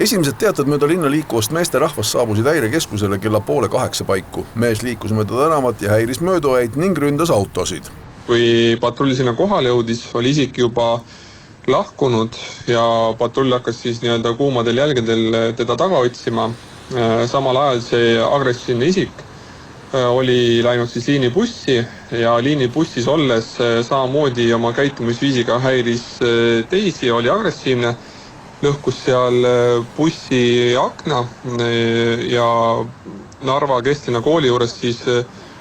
Esimesed teated mööda linna liikuvast meeste rahvast saabusid häirekeskusele kella 7:30 paiku. Mees liikus mööda tänavat ja häiris möödujaid ning ründas autosid. Kui patrull sinna kohale jõudis, oli isik juba lahkunud ja patrull hakkas siis nii-öelda kuumadel jälgedel teda taga otsima. Samal ajal see agressiivne isik oli läinud siis liinibussi ja liinibussis olles samamoodi oma käitumisviisiga häiris teisi, oli agressiivne, lõhkus seal bussi akna ja Narva Kesklinna kooli juures siis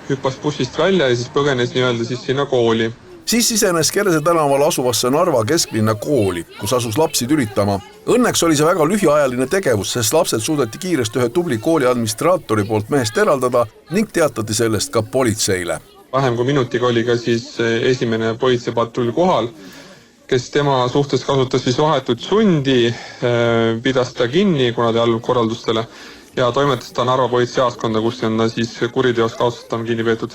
hüppas bussist välja ja siis põgenes nii-öelda siis sinna kooli. Siis sisenes Kerse tänaval asuvasse Narva Kesklinna kooli, kus asus lapsi tülitama. Õnneks oli see väga lühiajaline tegevus, sest lapsed suudeti kiiresti ühe tubli kooli administraatori poolt mehest eraldada ning teatati sellest ka politseile. Vähem kui minutiga oli ka siis esimene politseipatrull kohal, kes tema suhtes kasutas siis vahetut sundi, pidas ta kinni, kuna ta allub korraldustele ja toimetas ta Narva politseijaoskonda, kus on siis kuriteos kahtlustatuna kinni peetud.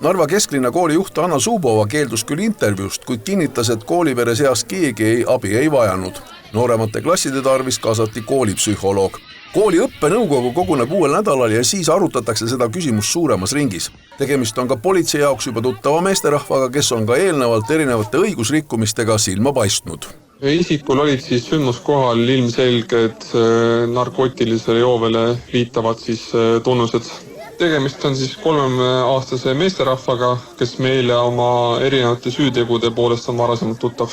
Narva Kesklinna kooli juht Anna Suubova keeldus küll intervjuust, kuid kinnitas, et koolivere seas keegi abi ei vajanud. Nooremate klasside tarvis kaasati koolipsühholoog. Kooli õppenõukogu koguneb uuel nädalal ja siis arutatakse seda küsimust suuremas ringis. Tegemist on ka politsei jaoks juba tuttava meesterahvaga, kes on ka eelnevalt erinevate õigusrikkumistega silma paistnud. Isikul olid siis sündmuskohal ilmselged narkootilisele joovele viitavad siis tunnused. Tegemist on siis 3-aastase meesterahvaga, kes meile oma erinevate süütegude poolest on varasemalt tuttav.